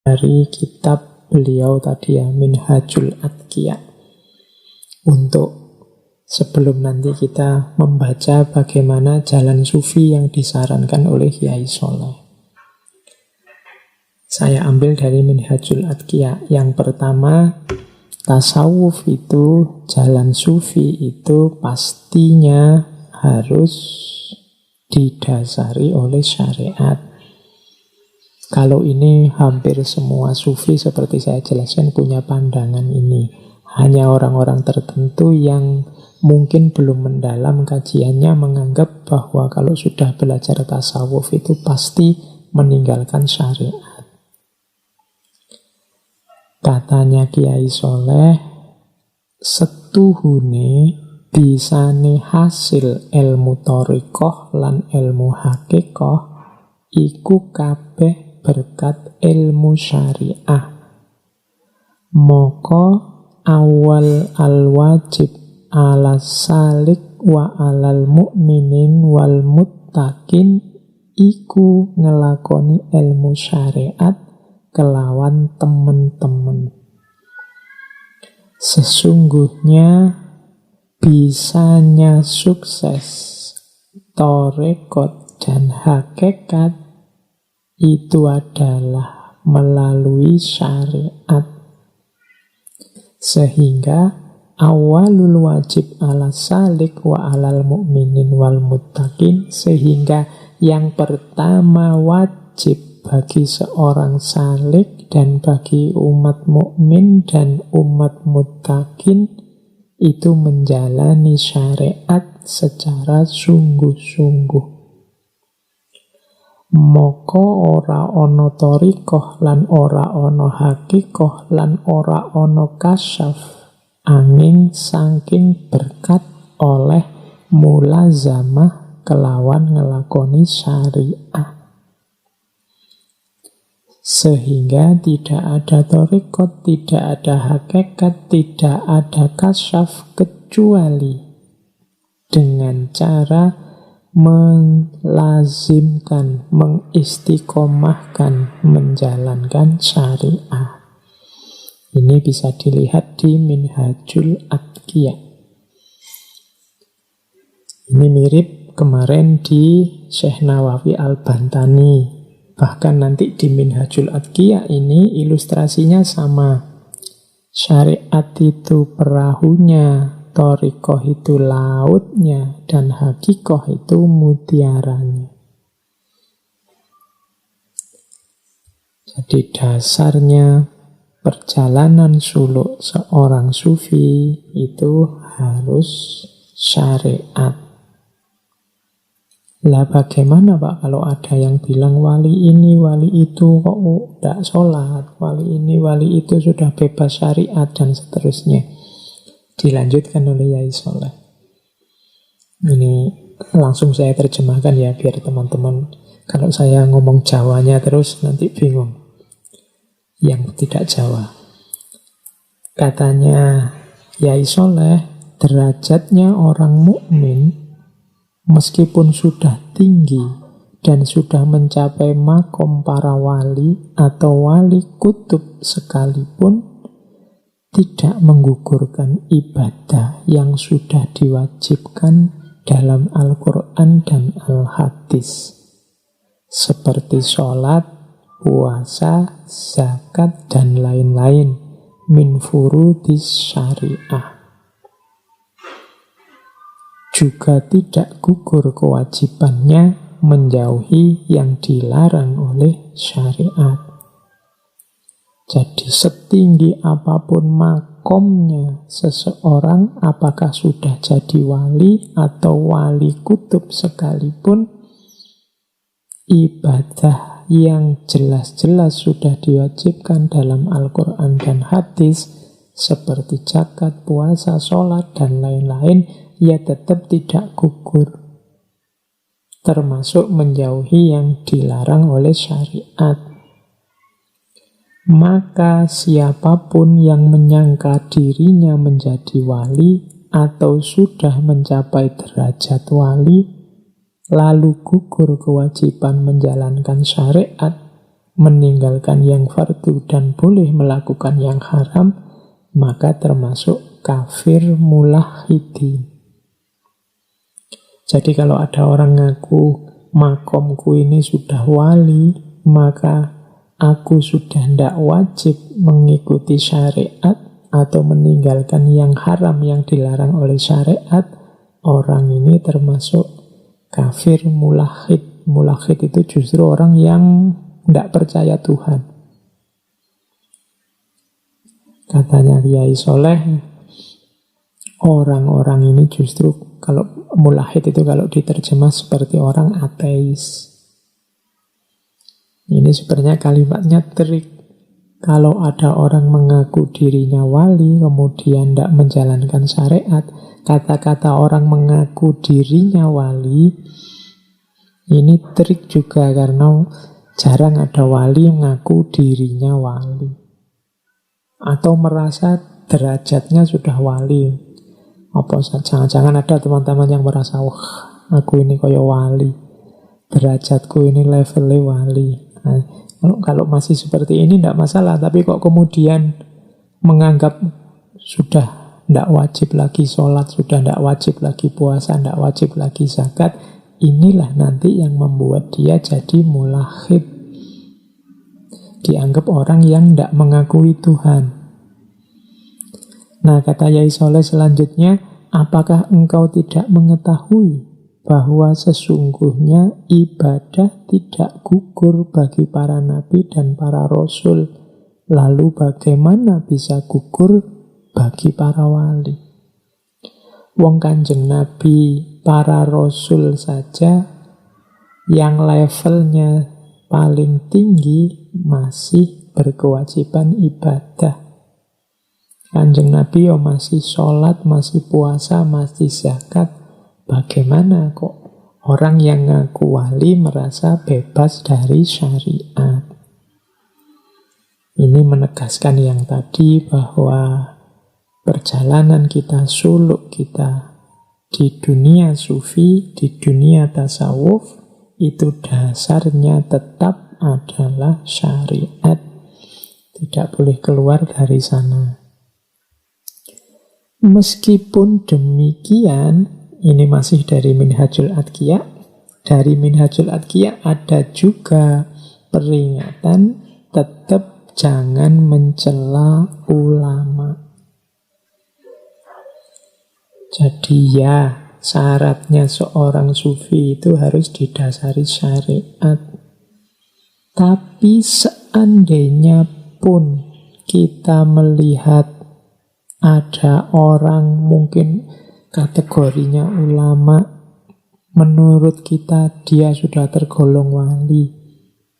dari kitab beliau tadi ya, Minhajul Atqiya. Untuk sebelum nanti kita membaca bagaimana jalan sufi yang disarankan oleh Kiai Soleh. Saya ambil dari Minhajul Atqiya. Yang pertama, tasawuf itu, jalan sufi itu pastinya harus didasari oleh syariat. Kalau ini hampir semua sufi seperti saya jelaskan punya pandangan ini. Hanya orang-orang tertentu yang mungkin belum mendalam kajiannya menganggap bahwa kalau sudah belajar tasawuf itu pasti meninggalkan syariat. Katanya Kiai Soleh, setuhune bisane hasil ilmu thariqah lan ilmu hakikah iku kabeh berkat ilmu syariah. Moko awal al-wajib ala salik wa alal mu'minin wal muttaqin iku ngelakoni ilmu syariat kelawan temen-temen. Sesungguhnya bisanya sukses thariqat dan hakikat itu adalah melalui syariat. Sehingga awalul wajib ala salik wa alal mu'minin wal muttaqin, sehingga yang pertama wajib bagi seorang salik dan bagi umat mukmin dan umat muttaqin itu menjalani syariat secara sungguh-sungguh. Moko ora ono thariqah lan ora ono hakikah lan ora ono kasyaf angin saking berkat oleh mulazamah kelawan ngelakoni syariah. Sehingga tidak ada thariqat, tidak ada hakikat, tidak ada kasyaf kecuali dengan cara melazimkan, mengistiqomahkan, menjalankan syariah. Ini bisa dilihat di Minhajul Atqiya. Ini mirip kemarin di Syekh Nawawi Al-Bantani. Bahkan nanti di Minhajul Atqiya ini ilustrasinya sama. Syariat itu perahunya, thariqah itu lautnya, dan hakikoh itu mutiaranya. Jadi dasarnya perjalanan suluk seorang sufi itu harus syariat. Lah bagaimana Pak kalau ada yang bilang wali ini, wali itu kok tidak sholat, wali ini, wali itu sudah bebas syariat dan seterusnya. Dilanjutkan oleh Kiai Soleh. Ini langsung saya terjemahkan ya biar teman-teman, kalau saya ngomong Jawanya terus nanti bingung yang tidak Jawa. Katanya Kiai Soleh, derajatnya orang mukmin meskipun sudah tinggi dan sudah mencapai makom para wali atau wali kutub sekalipun, tidak menggugurkan ibadah yang sudah diwajibkan dalam Al-Quran dan Al-Hadis. Seperti sholat, puasa, zakat, dan lain-lain min furudis syariah. Juga tidak gugur kewajibannya menjauhi yang dilarang oleh syariat. Jadi setinggi apapun makomnya seseorang, apakah sudah jadi wali atau wali kutub sekalipun, ibadah yang jelas-jelas sudah diwajibkan dalam Al-Quran dan hadis seperti zakat, puasa, sholat, dan lain-lain, ia tetap tidak gugur, termasuk menjauhi yang dilarang oleh syariat. Maka siapapun yang menyangka dirinya menjadi wali atau sudah mencapai derajat wali, lalu gugur kewajiban menjalankan syariat, meninggalkan yang fardu dan boleh melakukan yang haram, maka termasuk kafir mulahhidin. Jadi kalau ada orang ngaku makomku ini sudah wali, maka aku sudah tidak wajib mengikuti syariat atau meninggalkan yang haram yang dilarang oleh syariat, orang ini termasuk kafir mulahhid. Mulahhid itu justru orang yang tidak percaya Tuhan. Katanya Kiai Soleh, orang-orang ini justru, kalau mulahhid itu kalau diterjemah seperti orang ateis. Ini sebenarnya kalimatnya trik. Kalau ada orang mengaku dirinya wali, kemudian tidak menjalankan syariat, kata-kata orang mengaku dirinya wali, ini trik juga karena jarang ada wali mengaku dirinya wali. Atau merasa derajatnya sudah wali. Apa jangan-jangan ada teman-teman yang merasa, wah, aku ini kaya wali, derajatku ini levelnya wali. Nah, kalau masih seperti ini tidak masalah, tapi kok kemudian menganggap sudah tidak wajib lagi sholat, sudah tidak wajib lagi puasa, tidak wajib lagi zakat, inilah nanti yang membuat dia jadi mulahhid. Dianggap orang yang tidak mengakui Tuhan. Nah, kata Yai Soleh selanjutnya, apakah engkau tidak mengetahui bahwa sesungguhnya ibadah tidak gugur bagi para nabi dan para rasul, lalu bagaimana bisa gugur bagi para wali? Wong Kanjeng Nabi, para rasul saja yang levelnya paling tinggi masih berkewajiban ibadah. Kanjeng Nabi masih sholat, masih puasa, masih zakat. Bagaimana kok orang yang ngaku wali merasa bebas dari syariat? Ini menegaskan yang tadi bahwa perjalanan kita, suluk kita di dunia sufi, di dunia tasawuf, itu dasarnya tetap adalah syariat. Tidak boleh keluar dari sana. Meskipun demikian, ini masih dari Minhajul Adqiya. Dari Minhajul Adqiya ada juga peringatan tetap jangan mencela ulama. Jadi ya, syaratnya seorang sufi itu harus didasari syariat. Tapi seandainya pun kita melihat ada orang mungkin kategorinya ulama, menurut kita dia sudah tergolong wali,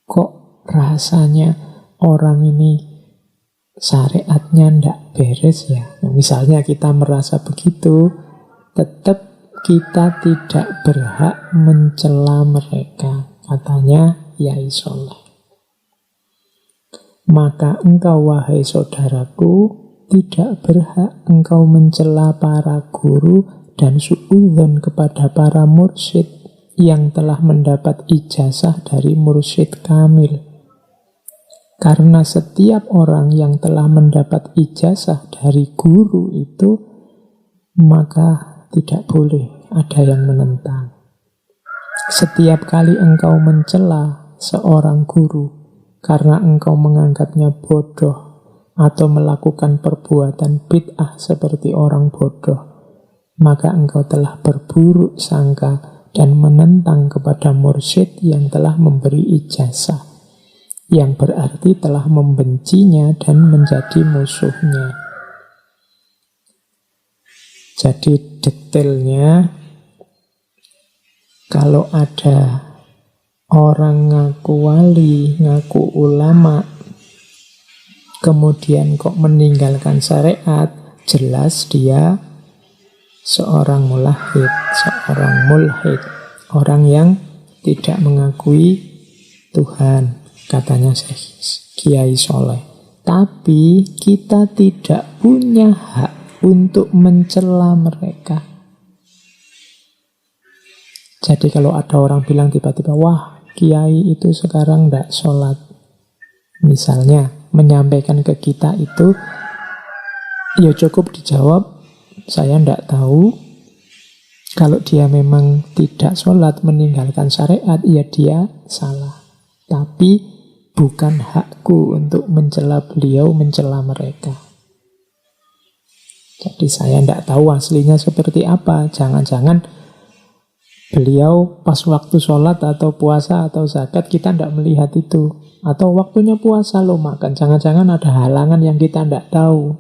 kok rasanya orang ini syariatnya ndak beres ya. Misalnya kita merasa begitu, tetap kita tidak berhak mencela mereka, katanya Yai Soleh. Maka engkau, wahai saudaraku, tidak berhak engkau mencela para guru dan suudzon kepada para mursyid yang telah mendapat ijazah dari mursyid kamil. Karena setiap orang yang telah mendapat ijazah dari guru itu, maka tidak boleh ada yang menentang. Setiap kali engkau mencela seorang guru karena engkau menganggapnya bodoh atau melakukan perbuatan bid'ah seperti orang bodoh, maka engkau telah berburuk sangka dan menentang kepada mursyid yang telah memberi ijazah, yang berarti telah membencinya dan menjadi musuhnya. Jadi detailnya, kalau ada orang ngaku wali, ngaku ulama, kemudian kok meninggalkan syariat, jelas dia seorang mulahhid, seorang mulhid, orang yang tidak mengakui Tuhan, katanya Kiai Soleh. Tapi kita tidak punya hak untuk mencela mereka. Jadi kalau ada orang bilang tiba-tiba, wah, Kiai itu sekarang tidak sholat, Misalnya, menyampaikan ke kita itu, ya cukup dijawab, saya tidak tahu. Kalau dia memang tidak sholat, meninggalkan syariat, ya dia salah. Tapi bukan hakku untuk mencela beliau, mencela mereka. Jadi saya tidak tahu aslinya seperti apa. Jangan-jangan beliau pas waktu sholat atau puasa atau zakat, kita tidak melihat itu. Atau waktunya puasa lo makan. Jangan-jangan ada halangan yang kita tidak tahu.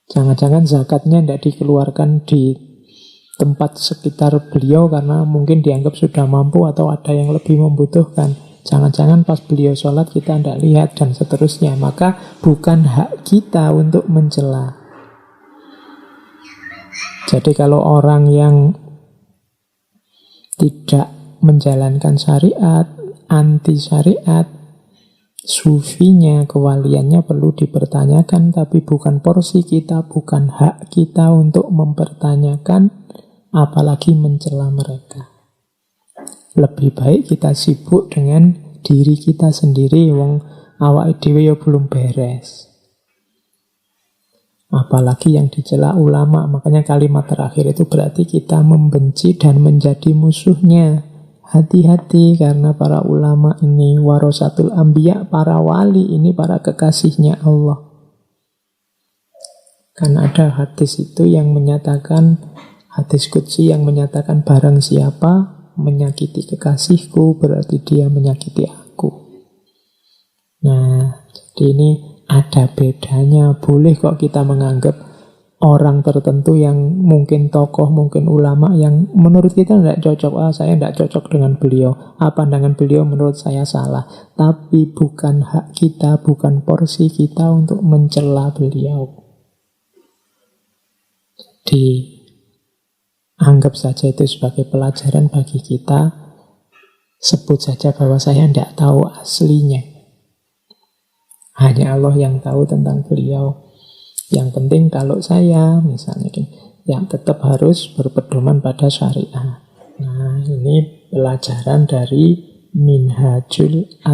Jangan-jangan zakatnya tidak dikeluarkan di tempat sekitar beliau karena mungkin dianggap sudah mampu atau ada yang lebih membutuhkan. Jangan-jangan pas beliau sholat kita tidak lihat dan seterusnya. Maka bukan hak kita untuk mencela. Jadi kalau orang yang tidak menjalankan syariat, anti syariat, sufinya, kewaliannya perlu dipertanyakan, tapi bukan porsi kita, bukan hak kita untuk mempertanyakan, apalagi mencela mereka. Lebih baik kita sibuk dengan diri kita sendiri, wong awake dhewe ya belum beres. Apalagi yang dicela ulama. Makanya kalimat terakhir itu berarti kita membenci dan menjadi musuhnya. Hati-hati, karena para ulama ini warasatul anbiya, para wali ini para kekasihnya Allah. Kan ada hadis itu yang menyatakan, hadis qudsi yang menyatakan barang siapa menyakiti kekasihku berarti dia menyakiti aku. Nah, jadi ini ada bedanya. Boleh kok kita menganggap orang tertentu yang mungkin tokoh, mungkin ulama yang menurut kita tidak cocok. Saya tidak cocok dengan beliau. Pandangan beliau menurut saya salah. Tapi bukan hak kita, bukan porsi kita untuk mencela beliau. Anggap saja itu sebagai pelajaran bagi kita. Sebut saja bahwa saya tidak tahu aslinya. Hanya Allah yang tahu tentang beliau. Yang penting kalau saya misalnya yang tetap harus berpedoman pada syariah. Nah, ini pelajaran dari Minhajul